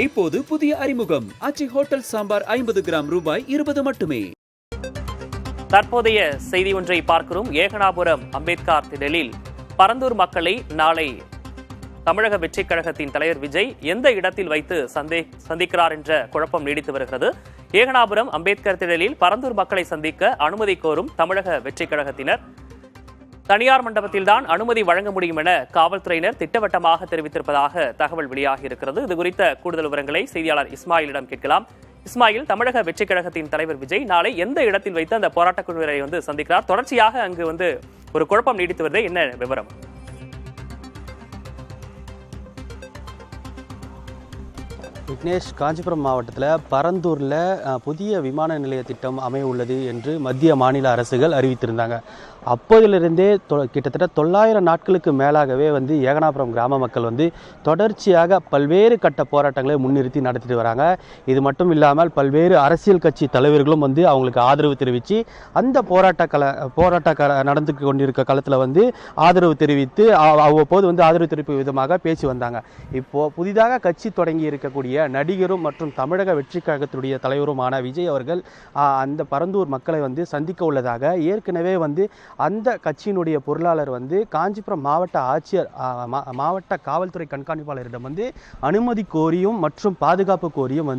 இப்போது புதிய அறிமுகம் ஆச்சி ஹோட்டல் சாம்பார் 50 கிராம் ரூபாய் 20 மட்டுமே. தற்போதைய செய்தி ஒன்றை பார்க்கிறோம். ஏகனாபுரம் அம்பேத்கர் திடலில் பரந்தூர் மக்களை நாளை தமிழக வெற்றிக் கழகத்தின் தலைவர் விஜய் எந்த இடத்தில் வைத்து சந்திக்கிறார் என்ற குழப்பம் நீடித்து வருகிறது. ஏகனாபுரம் அம்பேத்கர் திடலில் பரந்தூர் மக்களை சந்திக்க அனுமதி கோரும் தமிழக வெற்றிக் கழகத்தினர் தனியார் மண்டபத்தில்தான் அனுமதி வழங்க முடியும் என காவல்துறையினர் திட்டவட்டமாக தெரிவித்திருப்பதாக தகவல் வெளியாகி இருக்கிறது. இது குறித்த கூடுதல் விவரங்களை செய்தியாளர் இஸ்மாயிலிடம் கேட்கலாம். இஸ்மாயில், தமிழக வெற்றிக் கழகத்தின் தலைவர் விஜய் நாளை எந்த இடத்தில் வைத்து அந்த போராட்டக் குழுவினரை சந்திக்கிறார்? தொடர்ச்சியாக அங்கு ஒரு குழப்பம் நீடித்து வருது, என்ன விவரம்? விக்னேஷ், காஞ்சிபுரம் மாவட்டத்தில் பரந்தூரில் புதிய விமான நிலைய திட்டம் அமைய உள்ளது என்று மத்திய மாநில அரசுகள் அறிவித்திருந்தாங்க. அப்போதிலிருந்தே கிட்டத்தட்ட 900 நாட்களுக்கு மேலாகவே ஏகனாபுரம் கிராம மக்கள் தொடர்ச்சியாக பல்வேறு கட்ட போராட்டங்களை முன்னிறுத்தி நடத்திட்டு வராங்க. இது மட்டும் இல்லாமல் பல்வேறு அரசியல் கட்சி தலைவர்களும் அவங்களுக்கு ஆதரவு தெரிவித்து அந்த போராட்ட நடந்து கொண்டிருக்க களத்தில் ஆதரவு தெரிவித்து அவ்வப்போது ஆதரவு தெரிவிக்கும் விதமாக பேசி வந்தாங்க. இப்போது புதிதாக கட்சி தொடங்கி இருக்கக்கூடிய நடிகரும் மற்றும் தமிழக வெற்றி கழகத்துடைய தலைவருமான விஜய் அவர்கள் அந்த பரந்தூர் மக்களை சந்திக்க உள்ளதாக ஏற்கனவே அந்த கட்சியினுடைய பொருளாளர் காஞ்சிபுரம் மாவட்ட ஆட்சியர் மாவட்ட காவல்துறை கண்காணிப்பாளரிடம் அனுமதி கோரியும் மற்றும் பாதுகாப்பு கோரியும்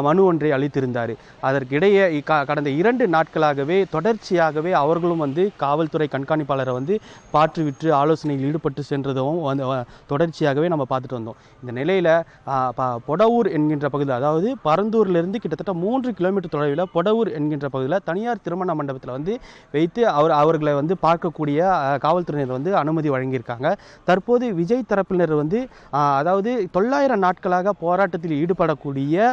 மனு ஒன்றை அளித்திருந்தார். அதற்கிடையே கடந்த 2 நாட்களாகவே தொடர்ச்சியாகவே அவர்களும் காவல்துறை கண்காணிப்பாளரை பாற்றுவிட்டு ஆலோசனையில் ஈடுபட்டு சென்றதும் தொடர்ச்சியாகவே நம்ம பார்த்துட்டு வந்தோம். இந்த நிலையில் பொடவூர் என்கின்ற பகுதியில், அதாவது பரந்தூரிலிருந்து கிட்டத்தட்ட 3 கிலோமீட்டர் தொலைவில் பொடவூர் என்கின்ற பகுதியில் தனியார் திருமண மண்டபத்தில் வைத்து அவர்களை பார்க்கக்கூடிய காவல்துறையினர் அனுமதி வழங்கியிருக்காங்க. தற்போது விஜய் தரப்பினர் அதாவது 900 நாட்களாக போராட்டத்தில் ஈடுபடக்கூடிய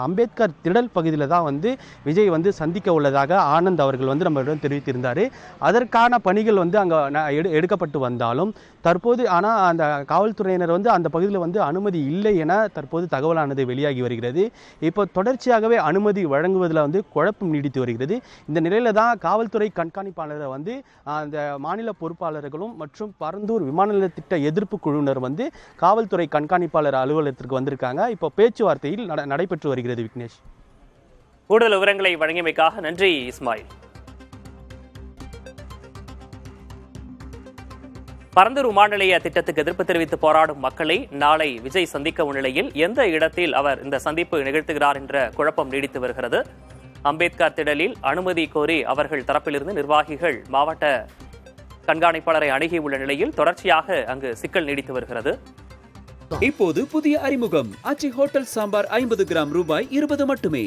அம்பேத்கர் திடல் பகுதியில் தான் விஜய் சந்திக்க உள்ளதாக ஆனந்த் அவர்கள் நம்மளிடம் தெரிவித்திருந்தார். அதற்கான பணிகள் அங்கே எடுக்கப்பட்டு வந்தாலும் தற்போது ஆனால் அந்த காவல்துறையினர் அந்த பகுதியில் அனுமதி இல்லை என தற்போது தகவலானது வெளியாகி வருகிறது. இப்போ தொடர்ச்சியாகவே அனுமதி வழங்குவதில் குழப்பம் நீடித்து வருகிறது. இந்த நிலையில தான் காவல்துறை கண்காணிப்பாளரை அந்த மாநில பொறுப்பாளர்களும் மற்றும் பரந்தூர் விமான நிலைய திட்ட எதிர்ப்பு குழுவினர் காவல்துறை கண்காணிப்பாளர் அலுவலகத்திற்கு வந்திருக்காங்க. இப்போ பேச்சுவார்த்தையில் நடைபெற்று வருகிறது. விக்னேஷ், கூடுதல் விவரங்களை வழங்கியமைக்காக நன்றி இஸ்மாயில். பரந்தூர் விமான நிலைய திட்டத்துக்கு எதிர்ப்பு தெரிவித்து போராடும் மக்களை நாளை விஜய் சந்திக்க உள்ள நிலையில் எந்த இடத்தில் அவர் இந்த சந்திப்பு நிகழ்த்துகிறார் என்ற குழப்பம் நீடித்து வருகிறது. அம்பேத்கர் திடலில் அனுமதி கோரி அவர்கள் தரப்பிலிருந்து நிர்வாகிகள் மாவட்ட கண்காணிப்பாளரை அணுகியுள்ள நிலையில் தொடர்ச்சியாக அங்கு சிக்கல் நீடித்து வருகிறது. இப்போது புதிய அறிமுகம் ஆச்சி ஹோட்டல் சாம்பார் 50 கிராம் ரூபாய் 20 மட்டுமே.